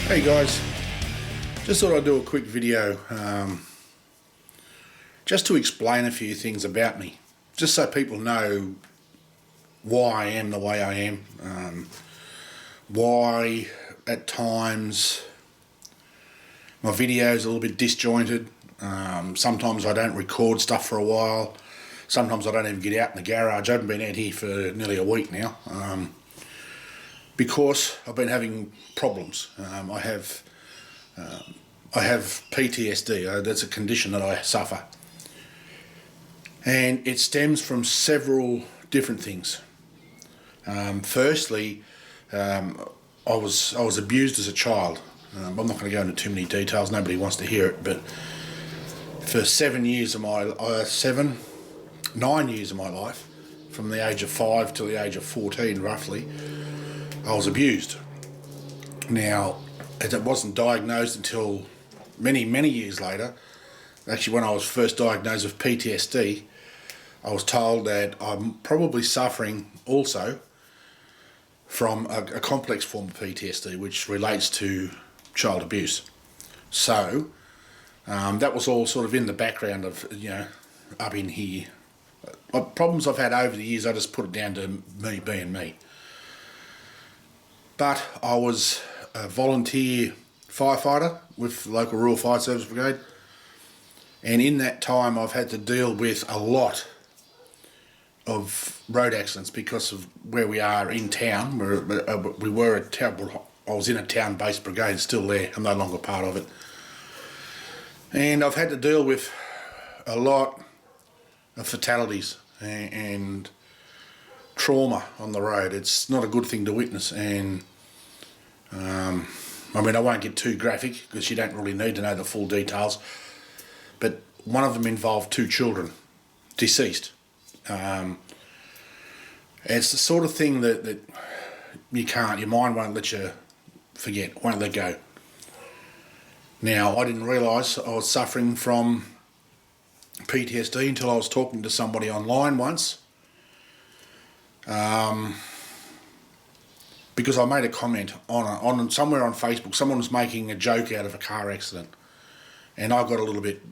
Hey guys, just thought I'd do a quick video just to explain a few things about me, just so people know why I am the way I am, why at times my videos are a little bit disjointed. Sometimes I don't record stuff for a while, sometimes I don't even get out in the garage. I haven't been out here for nearly a week now. Because I've been having problems. I have PTSD. That's a condition that I suffer, and it stems from several different things. Firstly, I was abused as a child. I'm not going to go into too many details. Nobody wants to hear it, but for 9 years of my life, from the age of 5 to the age of 14, roughly, I was abused. Now, it wasn't diagnosed until many years later. Actually, when I was first diagnosed with PTSD, I was told that I'm probably suffering also from a complex form of PTSD, which relates to child abuse. So, that was all sort of in the background of, up in here. Problems I've had over the years, I just put it down to me being me. But I was a volunteer firefighter with the local Rural Fire Service Brigade, and in that time I've had to deal with a lot of road accidents because of where we are in town. We were a town. I was in a town-based brigade, still there. I'm no longer part of it, and I've had to deal with a lot of fatalities and trauma on the road. It's not a good thing to witness, and I won't get too graphic because you don't really need to know the full details, but one of them involved 2 children deceased. It's the sort of thing that your mind won't let you forget, won't let go. Now, I didn't realise I was suffering from PTSD until I was talking to somebody online once, because I made a comment on somewhere on Facebook. Someone was making a joke out of a car accident, and I got a little bit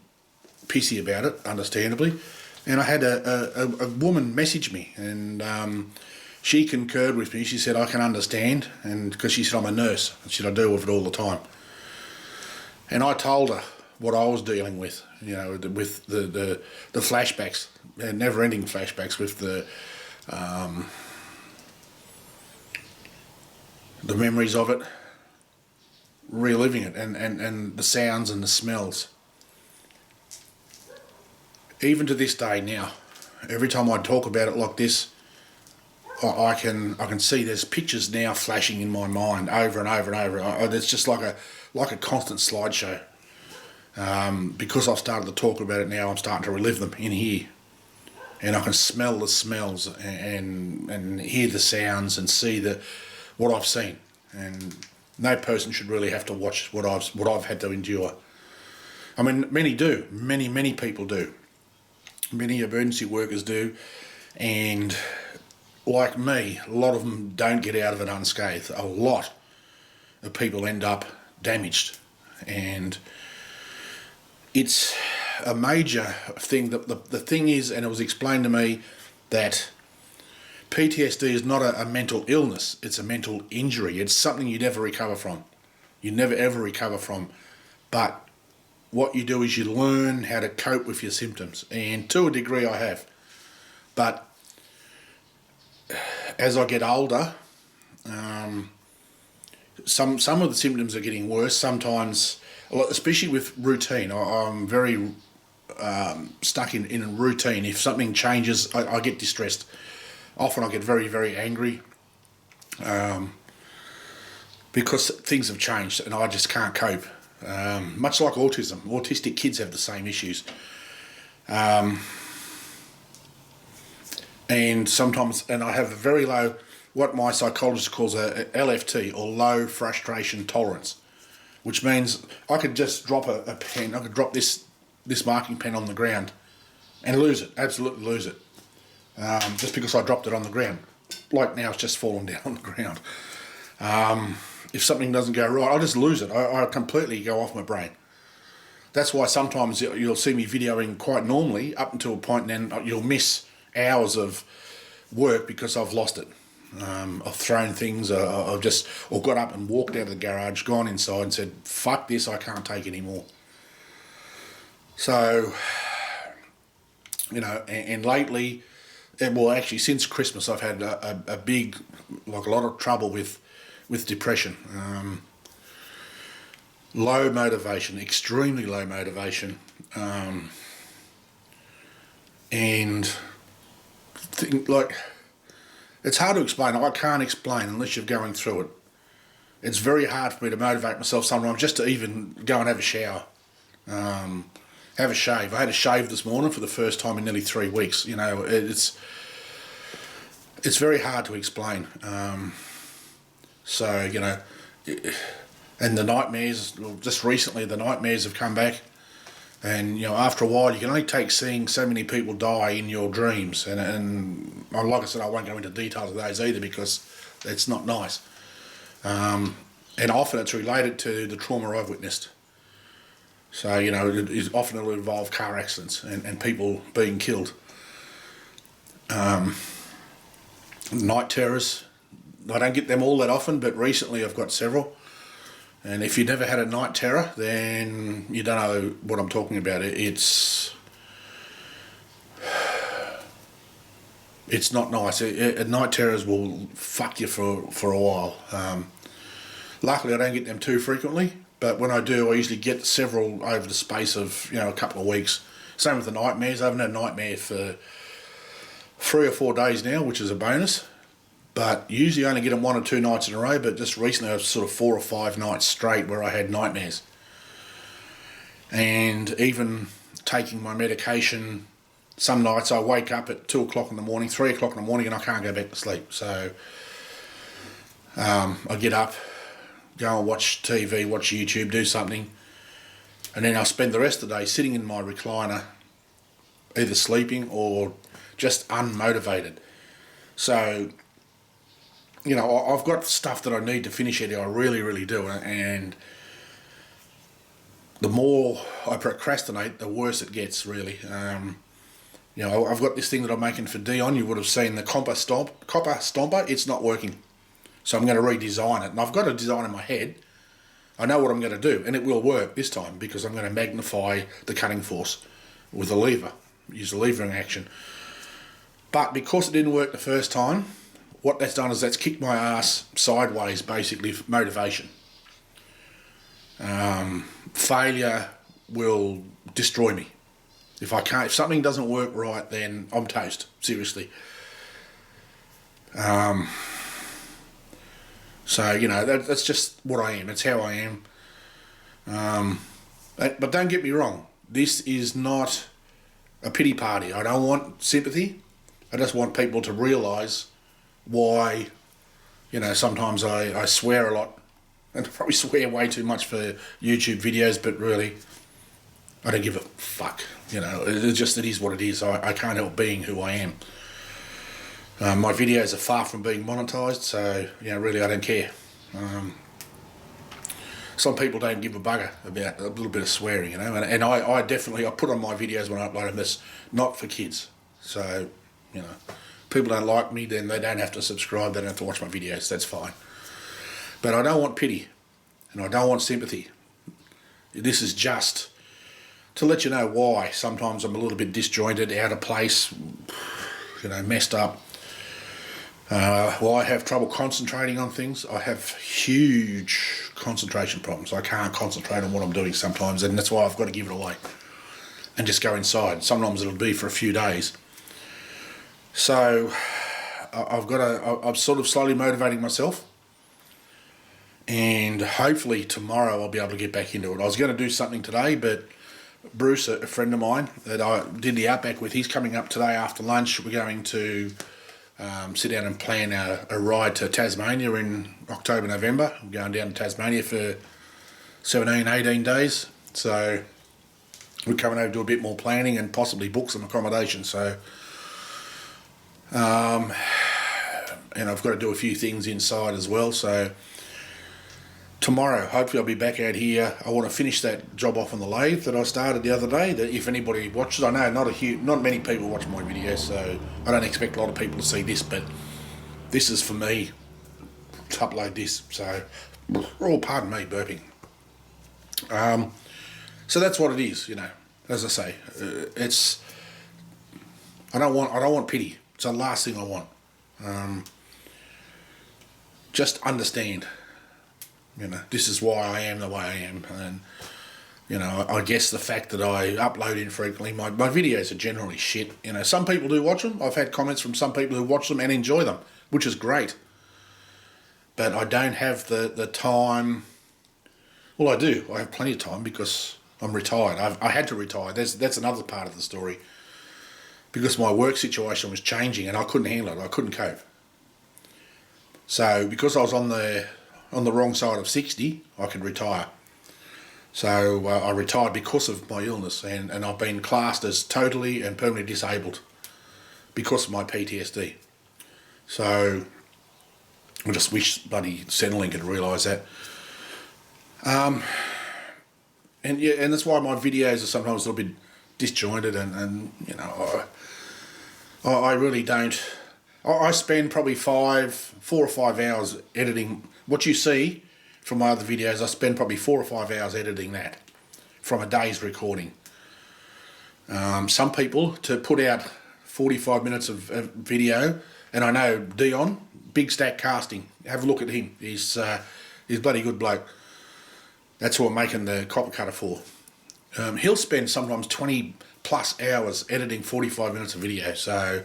pissy about it, understandably, and I had a woman message me, and she concurred with me. She said, I can understand, and because she said I'm a nurse, and she said I deal with it all the time. And I told her what I was dealing with, with the flashbacks, never-ending flashbacks, with the memories of it, reliving it, and the sounds and the smells. Even to this day now, every time I talk about it like this, I can see there's pictures now flashing in my mind over and over and over. It's just like a constant slideshow. Because I've started to talk about it now, I'm starting to relive them in here, and I can smell the smells and hear the sounds and see what I've seen. And no person should really have to watch what I've had to endure. Many do. Many people do. Many emergency workers do, and like me, a lot of them don't get out of it unscathed. A lot of people end up damaged, and it's a major thing. The thing is, and it was explained to me, that PTSD is not a mental illness, it's a mental injury. It's something you never recover from. You never ever recover from. But what you do is you learn how to cope with your symptoms, and to a degree I have. But as I get older, some of the symptoms are getting worse. Sometimes, especially with routine, I'm very stuck in a routine. If something changes, I get distressed. Often I get very, very angry because things have changed and I just can't cope. Much like autism, autistic kids have the same issues. And sometimes, and I have a very low, what my psychologist calls a LFT, or low frustration tolerance, which means I could just drop a pen, I could drop this marking pen on the ground and lose it, absolutely lose it. Just because I dropped it on the ground. Like now it's just fallen down on the ground. if something doesn't go right, I just lose it. I completely go off my brain. That's why sometimes you'll see me videoing quite normally up until a point, and then you'll miss hours of work because I've lost it. I've thrown things, I've just or got up and walked out of the garage, gone inside and said, fuck this, I can't take anymore. So, you know, and lately, well actually since Christmas, I've had a big, like a lot of trouble with depression. Low motivation, extremely low motivation, and like, it's hard to explain. I can't explain unless you're going through it. It's very hard for me to motivate myself sometimes just to even go and have a shower, have a shave. I had a shave this morning for the first time in nearly 3 weeks. You know, it's very hard to explain. So, you know, and the nightmares, just recently the nightmares have come back. And, you know, after a while, you can only take seeing so many people die in your dreams. And like I said, I won't go into details of those either because it's not nice. And often it's related to the trauma I've witnessed. So, you know, often it'll involve car accidents and people being killed. Night terrors, I don't get them all that often, but recently I've got several. And if you've never had a night terror, then you don't know what I'm talking about. It's not nice. Night terrors will fuck you for a while. Luckily, I don't get them too frequently, but when I do, I usually get several over the space of, you know, a couple of weeks. Same with the nightmares. I haven't had a nightmare for 3 or 4 days now, which is a bonus. But usually I only get them 1 or 2 nights in a row, but just recently I was sort of 4 or 5 nights straight where I had nightmares. And even taking my medication, some nights I wake up at 2 o'clock in the morning, 3 o'clock in the morning, and I can't go back to sleep. So I get up, go and watch TV, watch YouTube, do something, and then I'll spend the rest of the day sitting in my recliner, either sleeping or just unmotivated. So, you know, I've got stuff that I need to finish it. I really, really do. And the more I procrastinate, the worse it gets, really. You know, I've got this thing that I'm making for Dion. You would have seen the copper stomper. It's not working. So I'm going to redesign it. And I've got a design in my head. I know what I'm going to do. And it will work this time because I'm going to magnify the cutting force with a lever. Use the levering action. But because it didn't work the first time, what that's done is that's kicked my ass sideways, basically, for motivation. Failure will destroy me. If something doesn't work right, then I'm toast, seriously. So, you know, that's just what I am. It's how I am. But don't get me wrong. This is not a pity party. I don't want sympathy. I just want people to realise why, you know, sometimes I swear a lot, and I probably swear way too much for YouTube videos, but really, I don't give a fuck. You know, it is what it is. I can't help being who I am. My videos are far from being monetised, so, you know, really I don't care. Some people don't give a bugger about a little bit of swearing, you know, and I definitely, I put on my videos when I upload them, it's not for kids. So, you know, people don't like me, then they don't have to subscribe, they don't have to watch my videos, that's fine. But I don't want pity, and I don't want sympathy. This is just to let you know why sometimes I'm a little bit disjointed, out of place, you know, messed up. Well, I have trouble concentrating on things. I have huge concentration problems. I can't concentrate on what I'm doing sometimes, and that's why I've got to give it away and just go inside. Sometimes it'll be for a few days. So I'm sort of slowly motivating myself, and hopefully tomorrow I'll be able to get back into it. I was going to do something today, but Bruce, a friend of mine that I did the Outback with, he's coming up today after lunch. We're going to sit down and plan a ride to Tasmania in October, November. I'm going down to Tasmania for 17, 18 days. So we're coming over to do a bit more planning and possibly book some accommodation. So, and I've got to do a few things inside as well. So tomorrow, hopefully I'll be back out here. I want to finish that job off on the lathe that I started the other day. That if anybody watches, I know not many people watch my videos, so I don't expect a lot of people to see this, but this is for me to upload this. So, oh, pardon me, burping. So that's what it is, you know. As I say, it's. I don't want pity. It's the last thing I want. Just understand. You know, this is why I am the way I am, and you know, I guess the fact that I upload infrequently, my videos are generally shit. You know, some people do watch them. I've had comments from some people who watch them and enjoy them, which is great. But I don't have the time. Well, I do. I have plenty of time because I'm retired. I had to retire. That's another part of the story. Because my work situation was changing and I couldn't handle it. I couldn't cope. So because I was on the wrong side of 60, I could retire. So I retired because of my illness, and I've been classed as totally and permanently disabled because of my PTSD. So I just wish bloody Centrelink could realise that. And yeah, and that's why my videos are sometimes a little bit disjointed, and you know, I really don't. I spend probably 4 or 5 hours editing. What you see from my other videos, I spend probably 4 or 5 hours editing that from a day's recording. Some people, to put out 45 minutes of video, and I know Dion, Big Stack Casting, have a look at him. He's a bloody good bloke. That's who I'm making the copper cutter for. He'll spend sometimes 20 plus hours editing 45 minutes of video. So,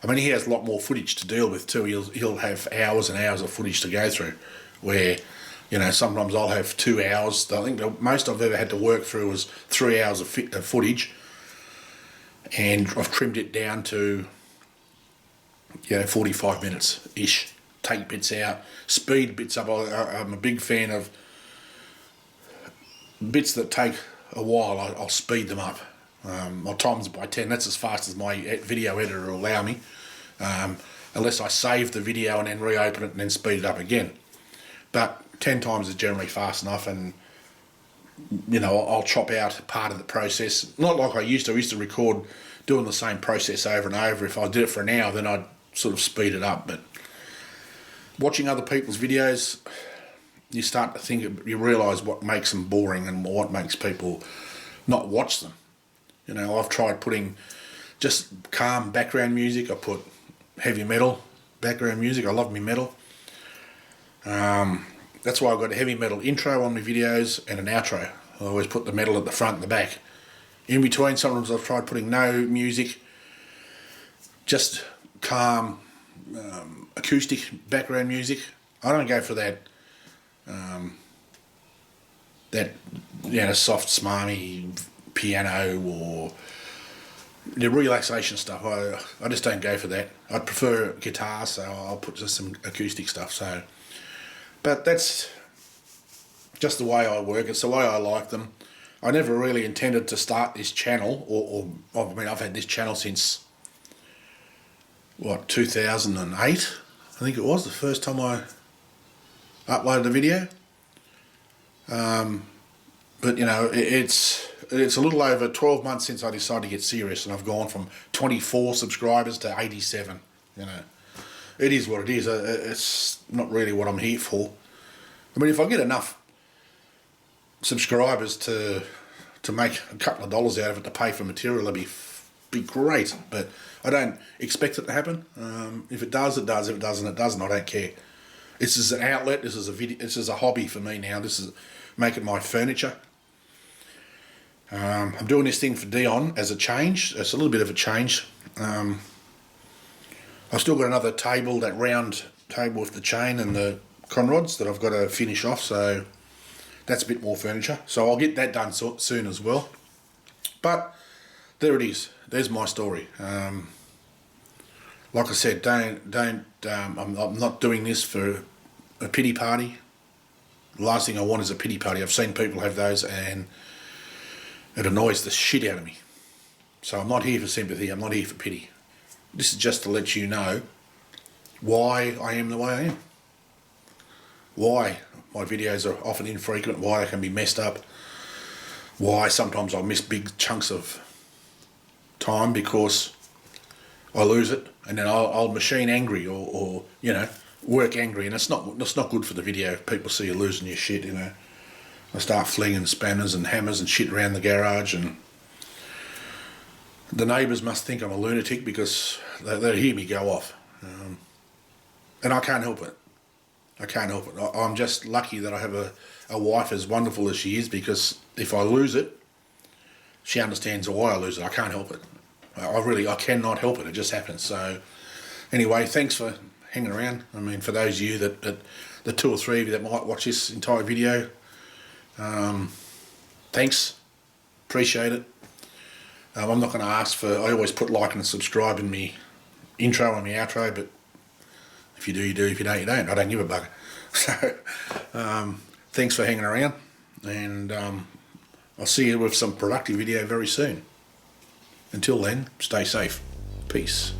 I mean, he has a lot more footage to deal with too. He'll have hours and hours of footage to go through, where, you know, sometimes I'll have 2 hours. I think the most I've ever had to work through was 3 hours of footage, and I've trimmed it down to, you know, 45 minutes ish. Take bits out, speed bits up. I'm a big fan of bits that take a while. I'll speed them up. I'll times by 10. That's as fast as my video editor will allow me, unless I save the video and then reopen it and then speed it up again. But 10 times is generally fast enough, and you know, I'll chop out part of the process. Not like I used to. I used to record doing the same process over and over. If I did it for an hour, then I'd sort of speed it up. But watching other people's videos, you start to think, you realise what makes them boring and what makes people not watch them. You know, I've tried putting just calm background music. I put heavy metal background music. I love me metal. That's why I've got a heavy metal intro on my videos and an outro. I always put the metal at the front and the back. In between, sometimes I've tried putting no music, just calm acoustic background music. I don't go for that soft smarmy piano or the relaxation stuff. I just don't go for that. I'd prefer guitar, so I'll put just some acoustic stuff. So, but that's just the way I work. It's the way I like them. I never really intended to start this channel, or I mean, I've had this channel since 2008. I think it was the first time I uploaded a video. But you know, it's a little over 12 months since I decided to get serious, and I've gone from 24 subscribers to 87. You know, it is what it is. It's not really what I'm here for. I mean, if I get enough subscribers to make a couple of dollars out of it to pay for material, that'd be great. But I don't expect it to happen. If it does, it does. If it doesn't, it doesn't. I don't care. This is an outlet. This is a video. This is a hobby for me now. This is making my furniture. I'm doing this thing for Dion as a change. It's a little bit of a change. I've still got another table, that round table with the chain and the conrods that I've got to finish off. So that's a bit more furniture. So I'll get that done soon as well. But there it is. There's my story. Like I said, I'm not doing this for a pity party. The last thing I want is a pity party. I've seen people have those and it annoys the shit out of me. So I'm not here for sympathy. I'm not here for pity. This is just to let you know why I am the way I am. why my videos are often infrequent, why they can be messed up, why sometimes I miss big chunks of time because I lose it, and then I'll machine angry or you know, work angry, and it's not good for the video. People see you losing your shit, you know. I start flinging spanners and hammers and shit around the garage, and the neighbours must think I'm a lunatic because they hear me go off, and I can't help it. I can't help it. I'm just lucky that I have a wife as wonderful as she is, because if I lose it, she understands why I lose it. I can't help it. I cannot help it. It just happens. So anyway, thanks for hanging around. I mean, for those of you that the 2 or 3 of you that might watch this entire video, thanks. Appreciate it. I'm not going to ask for, I always put like and subscribe in me intro and my outro, but if you do, you do. If you don't, you don't. I don't give a bugger. So, thanks for hanging around, and I'll see you with some productive video very soon. Until then, stay safe. Peace.